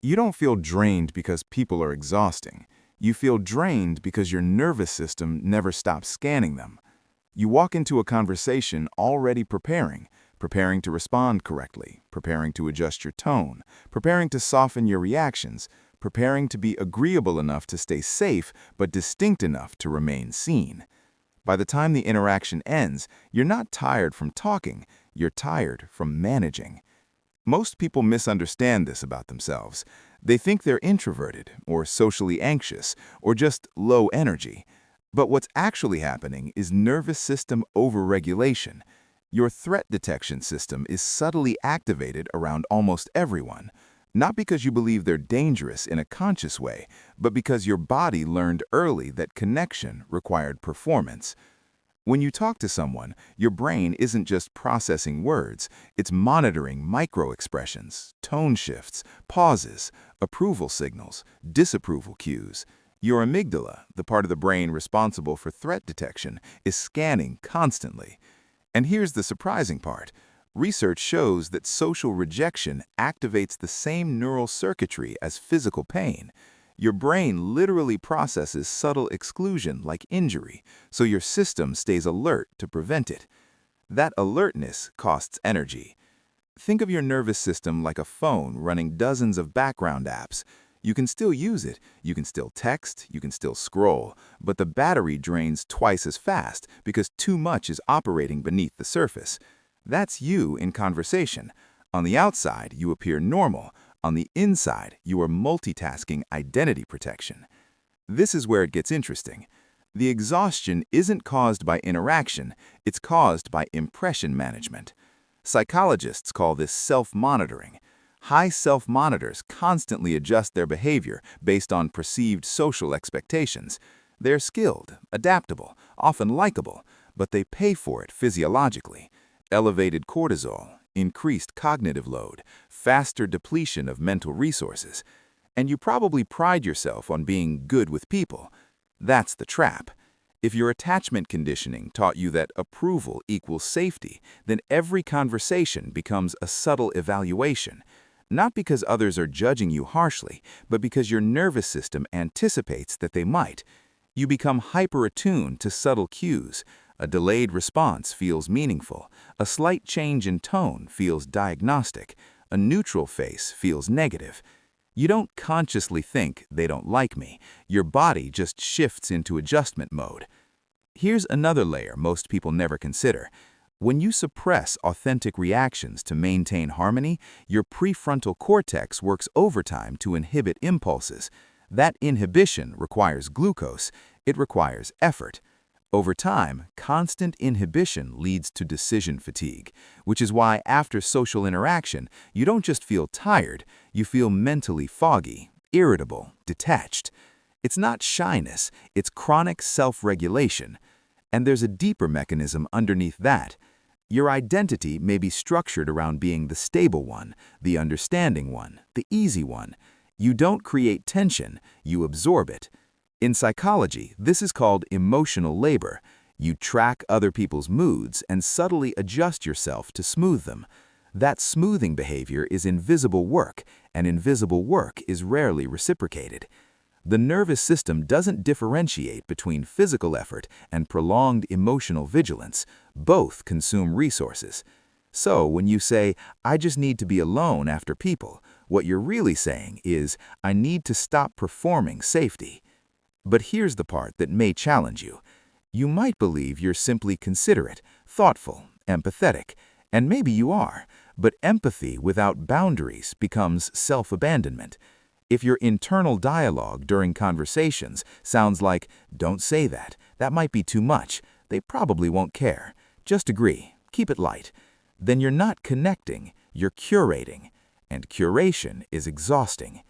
You don't feel drained because people are exhausting. You feel drained because your nervous system never stops scanning them. You walk into a conversation already preparing to respond correctly, preparing to adjust your tone, preparing to soften your reactions, preparing to be agreeable enough to stay safe but distinct enough to remain seen. By the time the interaction ends, you're not tired from talking, you're tired from managing. Most people misunderstand this about themselves. They think they're introverted, or socially anxious, or just low energy. But what's actually happening is nervous system overregulation. Your threat detection system is subtly activated around almost everyone, not because you believe they're dangerous in a conscious way, but because your body learned early that connection required performance. When you talk to someone, your brain isn't just processing words, it's monitoring micro-expressions, tone shifts, pauses, approval signals, disapproval cues. Your amygdala, the part of the brain responsible for threat detection, is scanning constantly. And here's the surprising part. Research shows that social rejection activates the same neural circuitry as physical pain. Your brain literally processes subtle exclusion like injury, so your system stays alert to prevent it. That alertness costs energy. Think of your nervous system like a phone running dozens of background apps. You can still use it, you can still text, you can still scroll, but the battery drains twice as fast because too much is operating beneath the surface. That's you in conversation. On the outside, you appear normal. On the inside, you are multitasking identity protection. This is where it gets interesting. The exhaustion isn't caused by interaction, it's caused by impression management. Psychologists call this self-monitoring. High self-monitors constantly adjust their behavior based on perceived social expectations. They're skilled, adaptable, often likable, but they pay for it physiologically. Elevated cortisol, increased cognitive load, faster depletion of mental resources. And you probably pride yourself on being good with people. That's the trap. If your attachment conditioning taught you that approval equals safety, then every conversation becomes a subtle evaluation. Not because others are judging you harshly, but because your nervous system anticipates that they might. You become hyper-attuned to subtle cues. A delayed response feels meaningful. A slight change in tone feels diagnostic. A neutral face feels negative. You don't consciously think, "they don't like me." Your body just shifts into adjustment mode. Here's another layer most people never consider. When you suppress authentic reactions to maintain harmony, your prefrontal cortex works overtime to inhibit impulses. That inhibition requires glucose. It requires effort. Over time, constant inhibition leads to decision fatigue, which is why after social interaction, you don't just feel tired, you feel mentally foggy, irritable, detached. It's not shyness, it's chronic self-regulation. And there's a deeper mechanism underneath that. Your identity may be structured around being the stable one, the understanding one, the easy one. You don't create tension, you absorb it. In psychology, this is called emotional labor. You track other people's moods and subtly adjust yourself to smooth them. That smoothing behavior is invisible work, and invisible work is rarely reciprocated. The nervous system doesn't differentiate between physical effort and prolonged emotional vigilance. Both consume resources. So when you say, "I just need to be alone after people," what you're really saying is, "I need to stop performing safety." But here's the part that may challenge you. You might believe you're simply considerate, thoughtful, empathetic, and maybe you are, but empathy without boundaries becomes self-abandonment. If your internal dialogue during conversations sounds like, "Don't say that, that might be too much, they probably won't care, just agree, keep it light," then you're not connecting, you're curating, and curation is exhausting.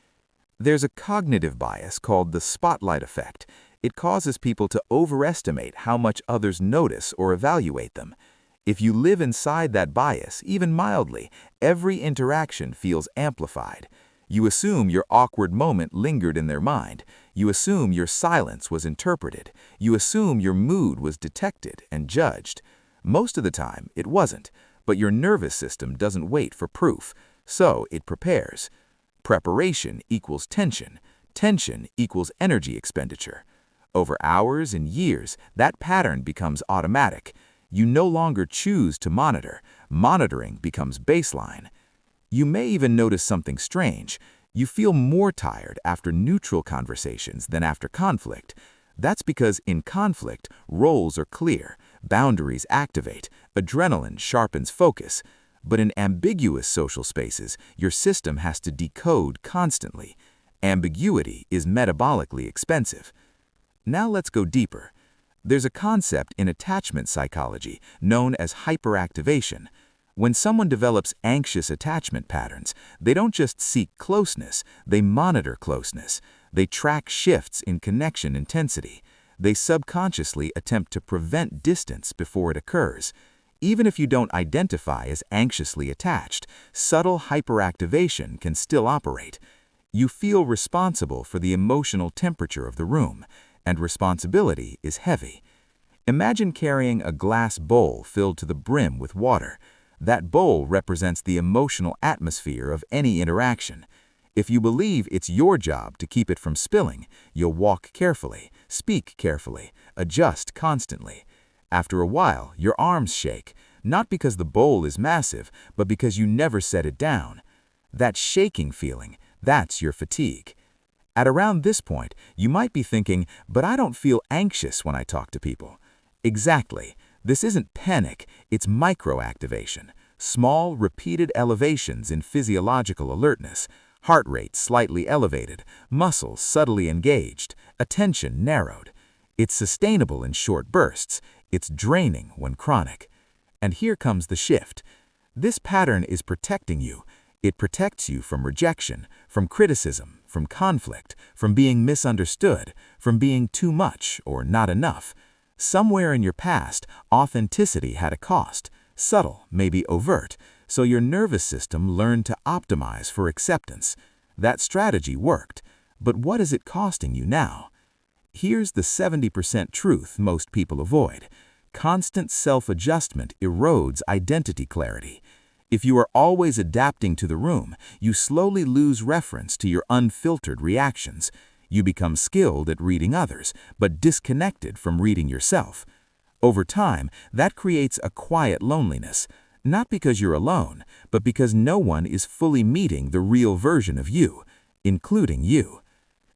There's a cognitive bias called the spotlight effect. It causes people to overestimate how much others notice or evaluate them. If you live inside that bias, even mildly, every interaction feels amplified. You assume your awkward moment lingered in their mind. You assume your silence was interpreted. You assume your mood was detected and judged. Most of the time, it wasn't, but your nervous system doesn't wait for proof, so it prepares. Preparation equals tension. Tension equals energy expenditure. Over hours and years, that pattern becomes automatic. You no longer choose to monitor. Monitoring becomes baseline. You may even notice something strange. You feel more tired after neutral conversations than after conflict. That's because in conflict, roles are clear, boundaries activate, adrenaline sharpens focus. But in ambiguous social spaces, your system has to decode constantly. Ambiguity is metabolically expensive. Now let's go deeper. There's a concept in attachment psychology known as hyperactivation. When someone develops anxious attachment patterns, they don't just seek closeness, they monitor closeness. They track shifts in connection intensity. They subconsciously attempt to prevent distance before it occurs. Even if you don't identify as anxiously attached, subtle hyperactivation can still operate. You feel responsible for the emotional temperature of the room, and responsibility is heavy. Imagine carrying a glass bowl filled to the brim with water. That bowl represents the emotional atmosphere of any interaction. If you believe it's your job to keep it from spilling, you'll walk carefully, speak carefully, adjust constantly. After a while, your arms shake, not because the bowl is massive, but because you never set it down. That shaking feeling, that's your fatigue. At around this point, you might be thinking, but I don't feel anxious when I talk to people. Exactly. This isn't panic, it's microactivation. Small, repeated elevations in physiological alertness. Heart rate slightly elevated, muscles subtly engaged, attention narrowed. It's sustainable in short bursts. It's draining when chronic. And here comes the shift. This pattern is protecting you. It protects you from rejection, from criticism, from conflict, from being misunderstood, from being too much or not enough. Somewhere in your past, authenticity had a cost, subtle, maybe overt, so your nervous system learned to optimize for acceptance. That strategy worked, but what is it costing you now? Here's the 70% truth most people avoid. Constant self-adjustment erodes identity clarity. If you are always adapting to the room, you slowly lose reference to your unfiltered reactions. You become skilled at reading others, but disconnected from reading yourself. Over time, that creates a quiet loneliness, not because you're alone, but because no one is fully meeting the real version of you, including you.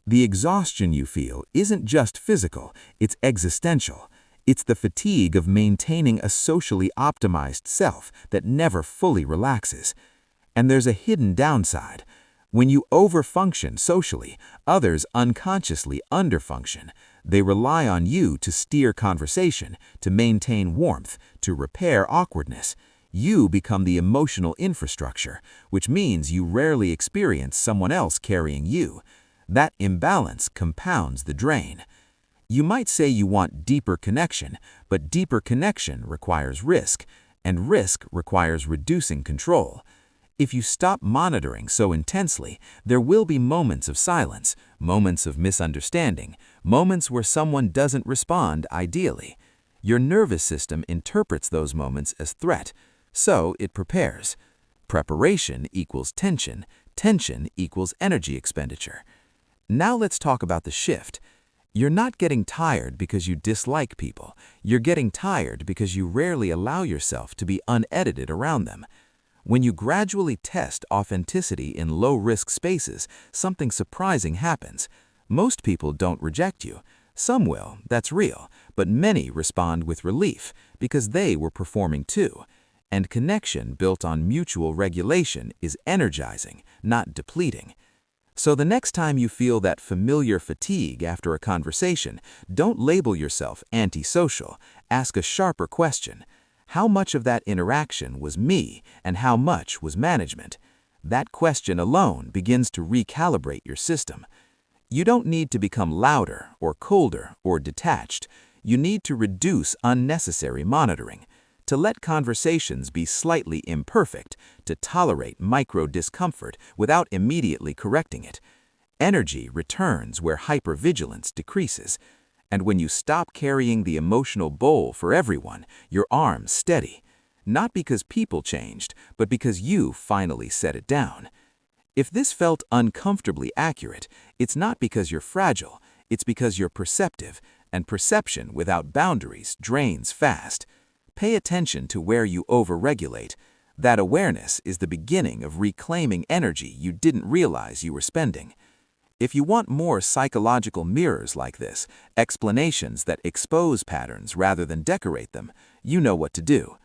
The exhaustion you feel isn't just physical, it's existential. It's the fatigue of maintaining a socially optimized self that never fully relaxes. And there's a hidden downside. When you overfunction socially, others unconsciously underfunction. They rely on you to steer conversation, to maintain warmth, to repair awkwardness. You become the emotional infrastructure, which means you rarely experience someone else carrying you. That imbalance compounds the drain. You might say you want deeper connection, but deeper connection requires risk, and risk requires reducing control. If you stop monitoring so intensely, there will be moments of silence, moments of misunderstanding, moments where someone doesn't respond ideally. Your nervous system interprets those moments as threat, so it prepares. Preparation equals tension, tension equals energy expenditure. Now let's talk about the shift. You're not getting tired because you dislike people. You're getting tired because you rarely allow yourself to be unedited around them. When you gradually test authenticity in low-risk spaces, something surprising happens. Most people don't reject you. Some will, that's real, but many respond with relief because they were performing too. And connection built on mutual regulation is energizing, not depleting. So the next time you feel that familiar fatigue after a conversation, don't label yourself antisocial. Ask a sharper question. How much of that interaction was me and how much was management? That question alone begins to recalibrate your system. You don't need to become louder or colder or detached. You need to reduce unnecessary monitoring, to let conversations be slightly imperfect, to tolerate micro-discomfort without immediately correcting it. Energy returns where hypervigilance decreases. And when you stop carrying the emotional bowl for everyone, your arms steady. Not because people changed, but because you finally set it down. If this felt uncomfortably accurate, it's not because you're fragile, it's because you're perceptive, and perception without boundaries drains fast. Pay attention to where you overregulate. That awareness is the beginning of reclaiming energy you didn't realize you were spending. If you want more psychological mirrors like this, explanations that expose patterns rather than decorate them, you know what to do.